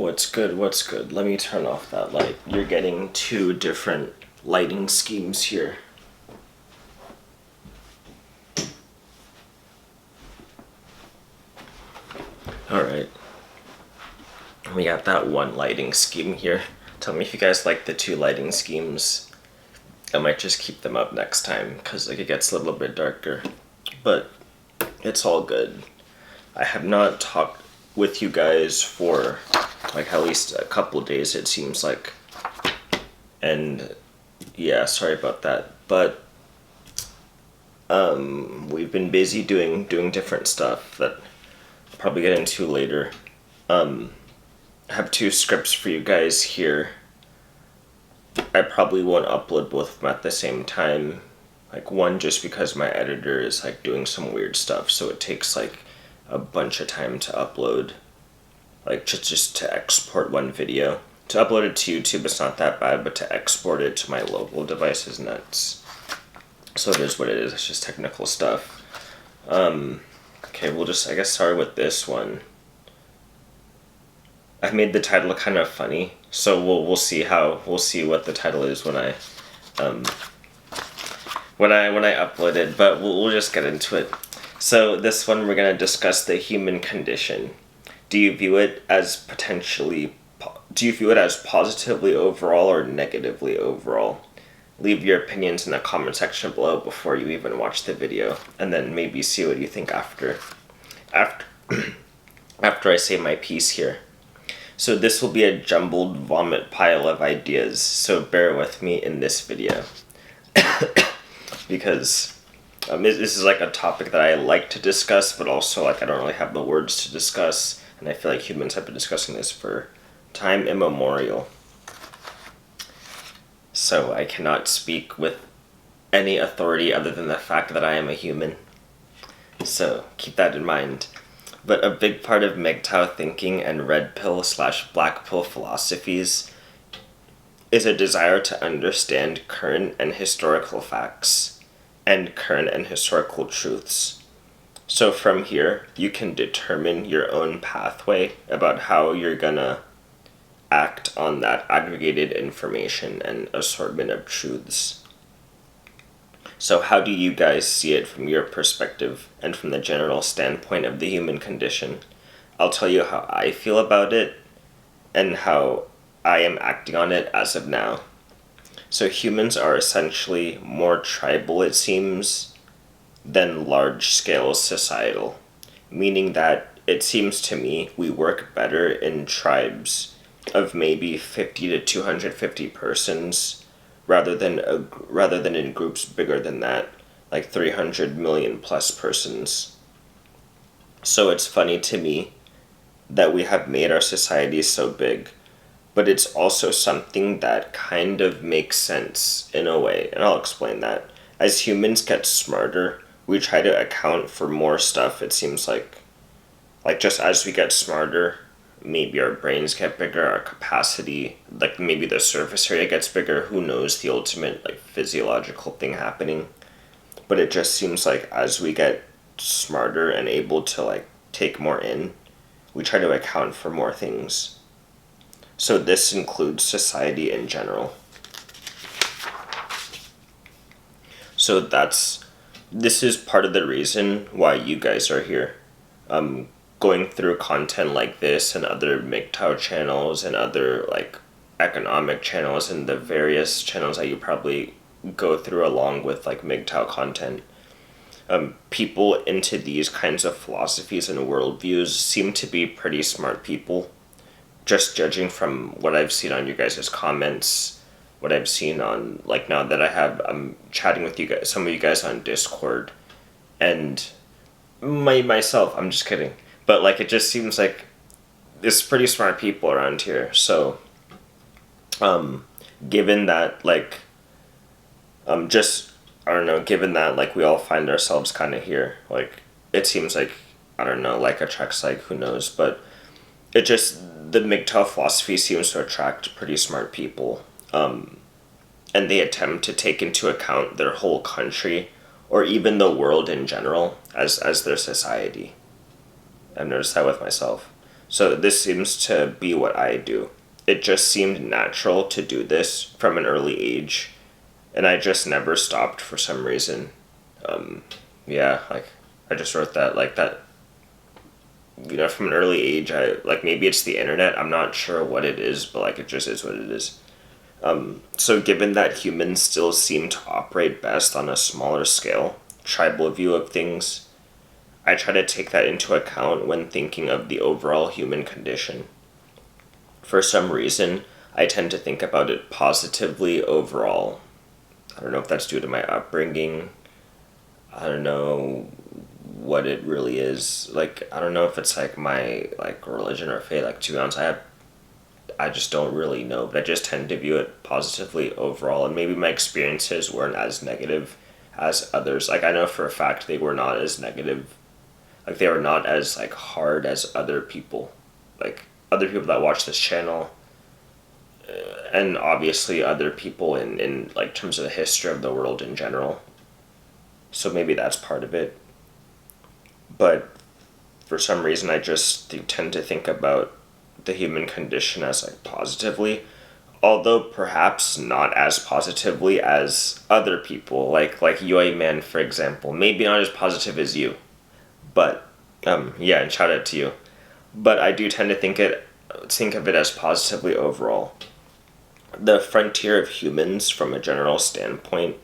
What's good? What's good? Let me turn off that light. You're getting two different lighting schemes here. Alright. We got that one lighting scheme here. Tell me if you guys like the two lighting schemes. I might just keep them up next time because it gets a little bit darker. But it's all good. I have not talked with you guys for at least a couple days, it seems like. And yeah, sorry about that. But we've been busy doing different stuff that I'll probably get into later. I have two scripts for you guys here. I probably won't upload both of them at the same time. One just because my editor is doing some weird stuff, so it takes a bunch of time to upload. Just to export one video. To upload it to YouTube, it's not that bad, but to export it to my local device is nuts. So it is what it is. It's just technical stuff. Okay, we'll just, I guess, start with this one. I made the title kind of funny, so we'll see what the title is when I upload it. But we'll just get into it. So this one, we're gonna discuss the human condition. Do you view it as positively overall or negatively overall? Leave your opinions in the comment section below before you even watch the video, and then maybe see what you think after I say my piece here. So this will be a jumbled vomit pile of ideas, so bear with me in this video. Because this is a topic that I like to discuss, but also I don't really have the words to discuss, and I feel like humans have been discussing this for time immemorial. So I cannot speak with any authority other than the fact that I am a human. So keep that in mind. But a big part of MGTOW thinking and red pill / black pill philosophies is a desire to understand current and historical facts and current and historical truths. So from here, you can determine your own pathway about how you're gonna act on that aggregated information and assortment of truths. So how do you guys see it from your perspective and from the general standpoint of the human condition? I'll tell you how I feel about it and how I am acting on it as of now. So humans are essentially more tribal, it seems, than large-scale societal, meaning that it seems to me we work better in tribes of maybe 50 to 250 persons rather than in groups bigger than that, 300 million plus persons. So it's funny to me that we have made our society so big, but it's also something that kind of makes sense in a way, and I'll explain that. As humans get smarter, we try to account for more stuff, it seems like just as we get smarter, maybe our brains get bigger, our capacity, maybe the surface area gets bigger, who knows the ultimate physiological thing happening. But it just seems as we get smarter and able to take more in, we try to account for more things. So this includes society in general. So this is part of the reason why you guys are here. Going through content like this and other MGTOW channels and other economic channels and the various channels that you probably go through along with MGTOW content. People into these kinds of philosophies and worldviews seem to be pretty smart people, just judging from what I've seen on you guys' comments, what I've seen on now that I'm chatting with you guys, some of you guys on Discord, and myself, I'm just kidding. But it just seems there's pretty smart people around here. So given that given that we all find ourselves kind of here, it seems I don't know, attracts who knows, but it just, the MGTOW philosophy seems to attract pretty smart people, and they attempt to take into account their whole country or even the world in general as their society. I've noticed that with myself. So this seems to be what I do. It just seemed natural to do this from an early age, and I just never stopped for some reason. Yeah, like, I just wrote that, like, that, from an early age, like, maybe it's the internet, I'm not sure what it is, but, like, it just is what it is. So given that humans still seem to operate best on a smaller scale, tribal view of things, I try to take that into account when thinking of the overall human condition. For some reason, I tend to think about it positively overall. I don't know if that's due to my upbringing. I don't know what it really is. Like, I don't know if it's like my like religion or faith. Like, to be honest, I just don't really know, but I just tend to view it positively overall, and maybe my experiences weren't as negative as others. Like, I know for a fact they were not as negative. Like, they were not as like hard as other people. Like, other people that watch this channel, and obviously other people in like terms of the history of the world in general. So maybe that's part of it. But for some reason, I just tend to think about the human condition as like positively, although perhaps not as positively as other people, like yoyman, for example. Maybe not as positive as you, but yeah, and shout out to you. But I do tend to think of it as positively overall. The frontier of humans, from a general standpoint,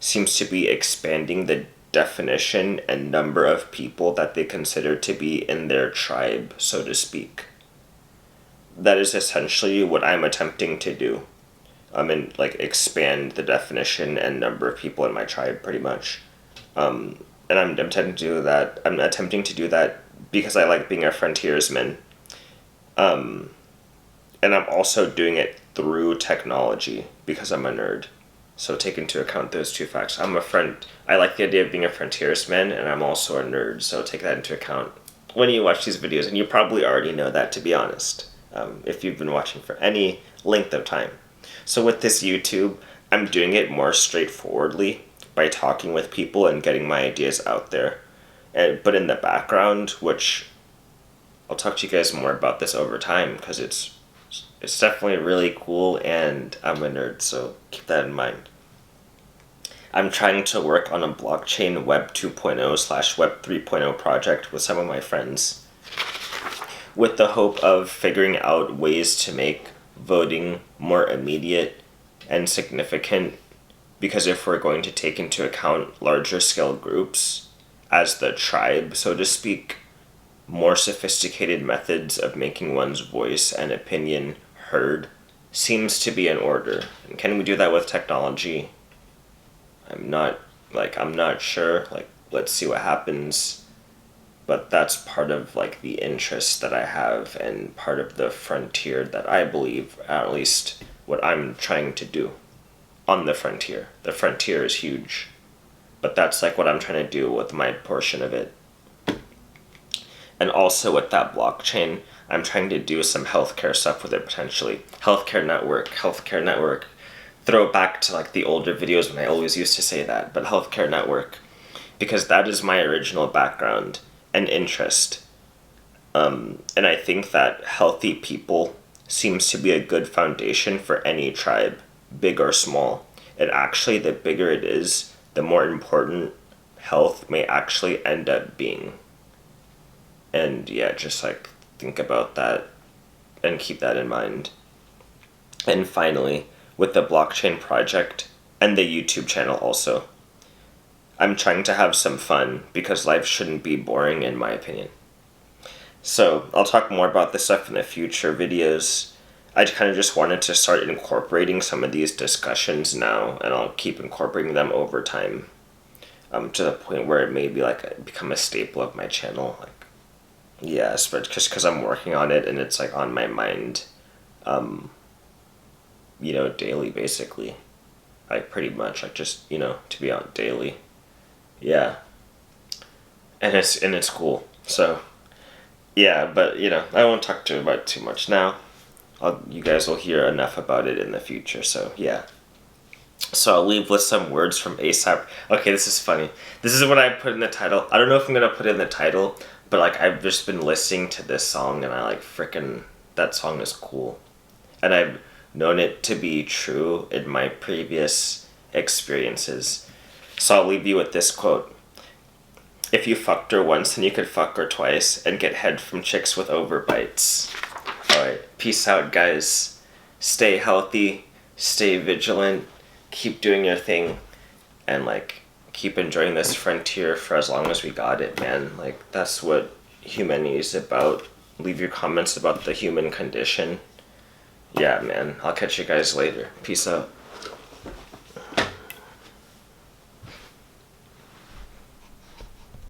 seems to be expanding the definition and number of people that they consider to be in their tribe, so to speak. That is essentially what I'm attempting to do. And like expand the definition and number of people in my tribe, pretty much. And I'm attempting to do that. I'm attempting to do that because I like being a frontiersman. And I'm also doing it through technology because I'm a nerd. So take into account those two facts. I like the idea of being a frontiersman, and I'm also a nerd. So take that into account when you watch these videos, and you probably already know that, to be honest, if you've been watching for any length of time. So with this YouTube, I'm doing it more straightforwardly by talking with people and getting my ideas out there. But in the background, which I'll talk to you guys more about this over time, because it's definitely really cool, and I'm a nerd, so keep that in mind. I'm trying to work on a blockchain Web 2.0 / Web 3.0 project with some of my friends, with the hope of figuring out ways to make voting more immediate and significant, because if we're going to take into account larger scale groups as the tribe, so to speak, more sophisticated methods of making one's voice and opinion heard seems to be in order. And can we do that with technology? I'm not sure. Like, let's see what happens. But that's part of like the interest that I have, and part of the frontier that I believe, at least what I'm trying to do on the frontier. The frontier is huge, but that's like what I'm trying to do with my portion of it. And also with that blockchain, I'm trying to do some healthcare stuff with it potentially. Healthcare network. Throw back to like the older videos when I always used to say that, but healthcare network, because that is my original background and interest. And I think that healthy people seems to be a good foundation for any tribe, big or small. And actually, the bigger it is, the more important health may actually end up being. And yeah, just like think about that and keep that in mind. And finally, with the blockchain project and the YouTube channel also, I'm trying to have some fun because life shouldn't be boring, in my opinion. So I'll talk more about this stuff in the future videos. I kind of just wanted to start incorporating some of these discussions now, and I'll keep incorporating them over time, to the point where it may be like become a staple of my channel. Like, yes, but just because I'm working on it and it's like on my mind, daily basically. Like pretty much, like just, to be on daily. Yeah. And it's cool. So yeah, but I won't talk about it too much now. You guys will hear enough about it in the future, so yeah. So I'll leave with some words from ASAP. Okay, this is funny. This is what I put in the title. I don't know if I'm going to put it in the title, But like I've just been listening to this song and I like freaking that song is cool. And I've known it to be true in my previous experiences. So I'll leave you with this quote. If you fucked her once, then you could fuck her twice and get head from chicks with overbites. Alright, peace out, guys. Stay healthy, stay vigilant, keep doing your thing, and like keep enjoying this frontier for as long as we got it, man. Like that's what humanity is about. Leave your comments about the human condition. Yeah, man. I'll catch you guys later. Peace out.